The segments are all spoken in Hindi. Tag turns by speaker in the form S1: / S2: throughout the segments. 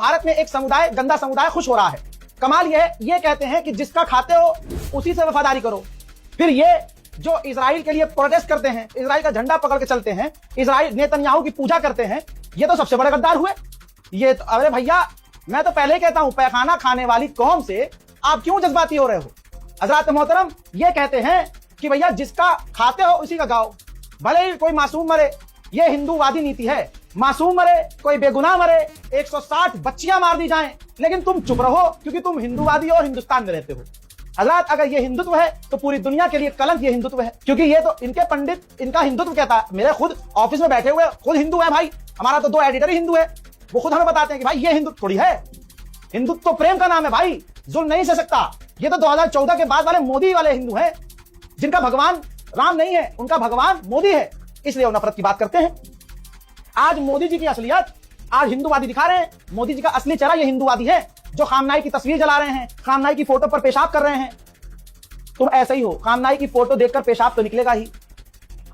S1: भारत में एक समुदाय, गंदा समुदाय खुश हो रहा है। कमाल ये कहते हैं कि जिसका खाते हो उसी से वफादारी करो। फिर ये जो इजराइल के लिए प्रोटेस्ट करते हैं, इजराइल का झंडा पकड़ के चलते हैं, इजराइल नेतन्याहू की पूजा करते हैं, ये तो सबसे बड़े गद्दार हुए। ये तो, अरे भैया मैं तो पहले ही कहता हूं, पैखाना खाने वाली कौम से आप क्यों जज्बाती हो रहे हो। हजरात मोहतरम ये कहते हैं कि भैया जिसका खाते हो उसी का गाओ, भले ही कोई मासूम मरे, ये हिंदूवादी नीति है। मासूम मरे, कोई बेगुनाह मरे, 160 बच्चियां मार दी जाएं, लेकिन तुम चुप रहो क्योंकि तुम हिंदूवादी और हिंदुस्तान में रहते हो। हजरात अगर ये हिंदुत्व है तो पूरी दुनिया के लिए कलंक ये हिंदुत्व है, क्योंकि ये तो इनके पंडित इनका हिंदुत्व कहता है। मेरे खुद ऑफिस में बैठे हुए खुद हिंदू है भाई, हमारा तो 2 एडिटर ही हिंदू है, वो खुद हमें बताते हैं कि भाई ये हिंदुत्व थोड़ी है, हिंदुत्व तो प्रेम का नाम है भाई, जुल्म नहीं सह सकता। ये तो 2014 के बाद वाले मोदी वाले हिंदू हैं, जिनका भगवान राम नहीं है, उनका भगवान मोदी है, इसलिए वो नफरत की बात करते हैं। आज मोदी जी की असलियत आज हिंदूवादी दिखा रहे हैं। मोदी जी का असली चेहरा ये हिंदूवादी है, जो खामनाई की तस्वीर जला रहे हैं, खामनाई की फोटो पर पेशाब कर रहे हैं। तुम ऐसे ही हो, खामनाई की फोटो देखकर पेशाब तो निकलेगा ही।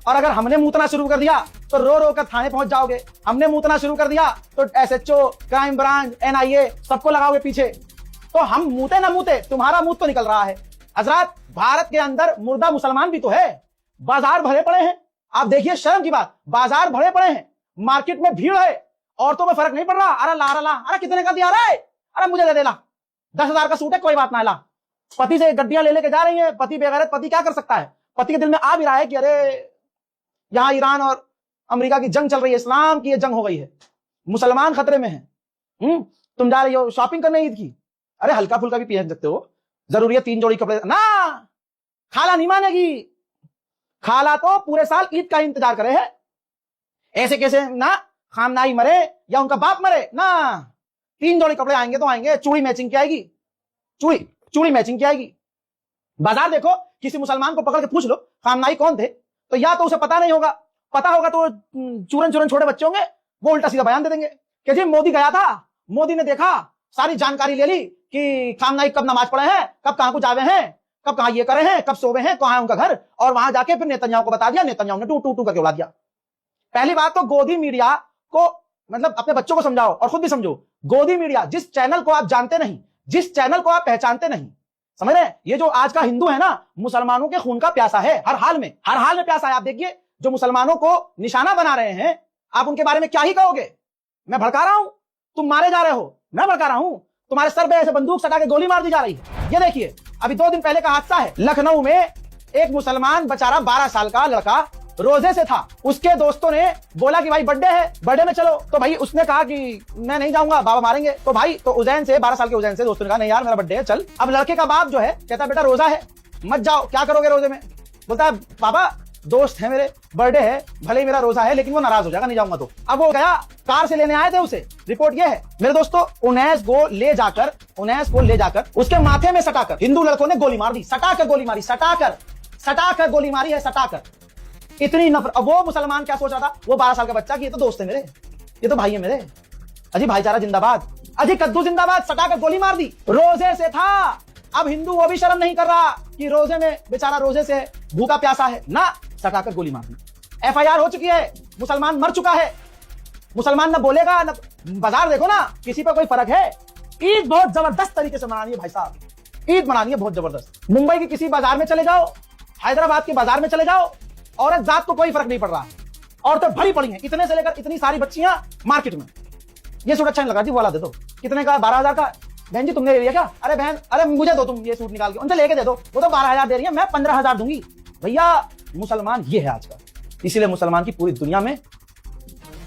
S1: और अगर हमने मूतना शुरू कर दिया तो रो रो कर थाने पहुंच जाओगे। हमने मूतना शुरू कर दिया तो एसएचओ, क्राइम ब्रांच, एनआईए सबको लगाओगे पीछे। तो हम मूते ना मूते, तुम्हारा मूत तो निकल रहा है। हजरात भारत के अंदर मुर्दा मुसलमान भी तो है, बाजार भरे पड़े हैं। आप देखिए शर्म की बात, बाजार भरे पड़े हैं, मार्केट में भीड़ है, औरतों में फर्क नहीं पड़ रहा। अरे ला अरे कितने का दिया रहा है, अरे मुझे दे ला, 10,000 का सूट है, कोई बात ना ला। पति से गड्डियां ले लेके जा रही है, पति बेगैरत पति क्या कर सकता है। पति के दिल में आ भी रहा है कि अरे यहां ईरान और अमेरिका की जंग चल रही है, इस्लाम की ये जंग हो गई है, मुसलमान खतरे में है। तुम जा रही हो शॉपिंग करने ईद की, अरे हल्का फुल्का भी पहन सकते हो, जरूरी है 3 जोड़ी कपड़े ना। खाला नहीं मानेगी, खाला तो पूरे साल ईद का इंतजार करे है। ऐसे कैसे ना, खामनाई मरे या उनका बाप मरे ना, 3 जोड़ी कपड़े आएंगे तो आएंगे, चूड़ी मैचिंग की आएगी, चूड़ी मैचिंग की आएगी। बाजार देखो, किसी मुसलमान को पकड़ के पूछ लो खामनाई कौन थे, तो या तो उसे पता नहीं होगा, पता होगा तो चूरन छोटे बच्चे होंगे, वो उल्टा सीधा बयान दे देंगे कि जी मोदी गया था, मोदी ने देखा, सारी जानकारी ले ली कि खामनाई कब नमाज पढ़े हैं, कब कहां को जावे हैं, कब कहां ये करे हैं, कब सोवे हैं, कहां है उनका घर, और वहां जाके फिर नेतन्याहू को बता दिया, नेतन्याहू ने टू करके उड़ा दिया। पहली बात तो गोदी मीडिया को मतलब अपने बच्चों को समझाओ और खुद भी समझो। गोदी मीडिया, जिस चैनल को आप जानते नहीं, जिस चैनल को आप पहचानते नहीं, समझ रहे हैं, ये जो आज का हिंदू है ना, मुसलमानों के खून का प्यासा है, हर हाल में प्यासा है। आप देखिए जो मुसलमानों को निशाना बना रहे हैं, आप उनके बारे में क्या ही कहोगे। मैं भड़का रहा हूं, तुम मारे जा रहे हो, मैं भड़का रहा हूं, तुम्हारे सर पे ऐसे बंदूक सटा के गोली मार दी जा रही है। ये देखिए अभी 2 दिन पहले का हादसा है, लखनऊ में एक मुसलमान बेचारा 12 साल का लड़का रोजे से था, उसके दोस्तों ने बोला कि भाई बर्थडे है, बर्थडे में चलो, तो भाई उसने कहा कि मैं नहीं जाऊंगा, बाबा मारेंगे। तो भाई तो उज्जैन से 12 साल के उज्जैन से दोस्तों ने कहा नहीं यार मेरा बर्थडे है चल। अब लड़के का बाप जो है कहता बेटा रोजा है मत जाओ, क्या करोगे रोजे में। बोलता है पापा दोस्त है मेरे, बर्थडे है, भले ही मेरा रोजा है लेकिन वो नाराज हो जाएगा नहीं जाऊंगा तो। अब वो गया, कार से लेने आए थे उसे, रिपोर्ट ये है मेरे दोस्तों, उनैस को ले जाकर उसके माथे में सटाकर हिंदू लड़कों ने गोली मार दी, सटाकर गोली मारी, सटाकर गोली मारी है, सटाकर। इतनी नफरत। अब वो मुसलमान क्या सोच रहा था, वो 12 साल का बच्चा कि ये तो दोस्त है मेरे, ये तो भाई है मेरे, अजी भाईचारा जिंदाबाद, अजी कद्दू जिंदाबाद, सटाकर गोली मार दी। रोजे से था, अब हिंदू वो भी शर्म नहीं कर रहा कि रोजे में बेचारा रोजे से भूखा प्यासा है ना, सटाकर गोली मार दी। एफआईआर हो चुकी है, मुसलमान मर चुका है, मुसलमान न बोलेगा न। बाजार देखो ना, किसी पर कोई फर्क है। ईद बहुत जबरदस्त तरीके से मनानी है भाई साहब, ईद मनानी है बहुत जबरदस्त। मुंबई के किसी बाजार में चले जाओ, हैदराबाद के बाजार में चले जाओ, औरत जात को कोई फर्क नहीं पड़ रहा, औरतें भरी पड़ी हैं, इतने से लेकर इतनी सारी बच्चियां मार्केट में। ये सूट अच्छा नहीं लगा जी, वो वाला दे दो, कितने का, 12,000 का। बहन जी तुमने ले लिया क्या, अरे बहन अरे मुझे दो तुम ये सूट निकाल के, उनसे लेके दे दो, वो तो 12,000 दे रही है, मैं 15,000 दूंगी। भैया मुसलमान ये है आज का, इसीलिए मुसलमान की पूरी दुनिया में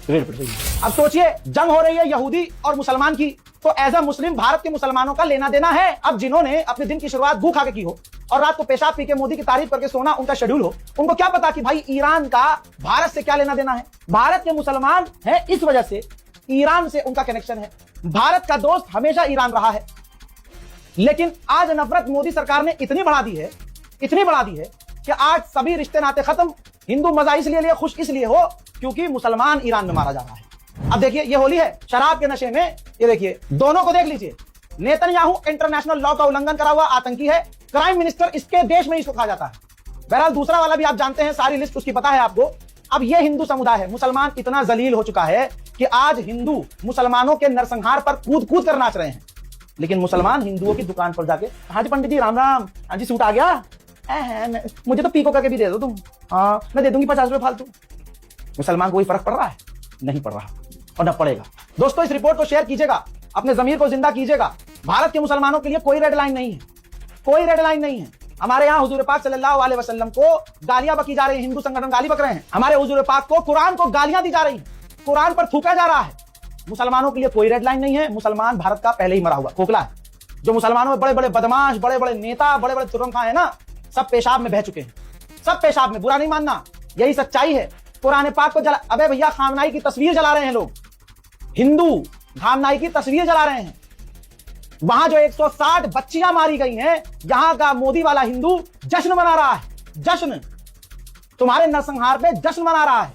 S1: रेड पड़ रही है। अब सोचिए जंग हो रही है यहूदी और मुसलमान की, तो एज अ मुस्लिम भारत के मुसलमानों का लेना देना है। अब जिन्होंने अपने दिन की शुरुआत भूख खा के की हो और रात को पेशाब पी के मोदी की तारीफ करके सोना उनका शेड्यूल हो, उनको क्या पता कि भाई ईरान का भारत से क्या लेना देना है। भारत के मुसलमान हैं इस वजह से, ईरान से उनका कनेक्शन है, भारत का दोस्त हमेशा ईरान रहा है। लेकिन आज नफरत मोदी सरकार ने इतनी बढ़ा दी है कि आज सभी रिश्ते नाते खत्म। हिंदू मजा इसलिए खुश इसलिए हो क्योंकि मुसलमान ईरान में मारा जा रहा है। अब देखिए ये होली है, शराब के नशे में, ये देखिए दोनों को देख लीजिए। नेतन्याहू इंटरनेशनल लॉ का उल्लंघन करा हुआ आतंकी है, क्राइम मिनिस्टर इसके देश में ही इसको कहा जाता है। बहरहाल दूसरा वाला भी आप जानते हैं, सारी लिस्ट उसकी पता है आपको। अब ये हिंदू समुदाय है, मुसलमान इतना जलील हो चुका है कि आज हिंदू मुसलमानों के नरसंहार पर कूद कूद कर नाच रहे हैं। लेकिन मुसलमान हिंदुओं की दुकान पर जाके, हाँ जी पंडित जी राम राम, हाँ जी सूट आ गया, मुझे तो पीको करके भी दे दो तुम, हाँ मैं दे दूंगी 50 रुपए फालतू। मुसलमान को कोई फर्क पड़ रहा है? नहीं पड़ रहा और न पड़ेगा। दोस्तों इस रिपोर्ट को शेयर कीजिएगा, अपने जमीर को जिंदा कीजिएगा। भारत के मुसलमानों के लिए कोई रेड लाइन नहीं है, कोई रेड लाइन नहीं है। हमारे यहाँ हुजूर पाक सल्लल्लाहु अलैहि वसल्लम को गालियां बकी जा रही है, हिंदू संगठन गाली बक रहे हैं। हमारे हुजूर पाक को, कुरान को गालियां दी जा रही है, कुरान पर थूका जा रहा है। मुसलमानों के लिए कोई रेड लाइन नहीं है। मुसलमान भारत का पहले ही मरा हुआ खोखला है। जो मुसलमानों में बड़े बड़े बदमाश, बड़े बड़े नेता, बड़े बड़े तुरंग खां है ना, सब पेशाब में बह चुके हैं, सब पेशाब में। बुरा नहीं मानना, यही सच्चाई है। कुरान पाक को जला, अबे भैया खामनाई की तस्वीर जला रहे हैं लोग, हिंदू खामनाई की तस्वीर जला रहे हैं। वहां जो 160 बच्चियां मारी गई हैं, यहां का मोदी वाला हिंदू जश्न मना रहा है, जश्न। तुम्हारे नरसंहार पे जश्न मना रहा है।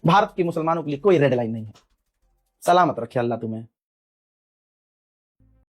S1: भारत के मुसलमानों के लिए कोई रेड लाइन नहीं है। सलामत रखे अल्लाह तुम्हें।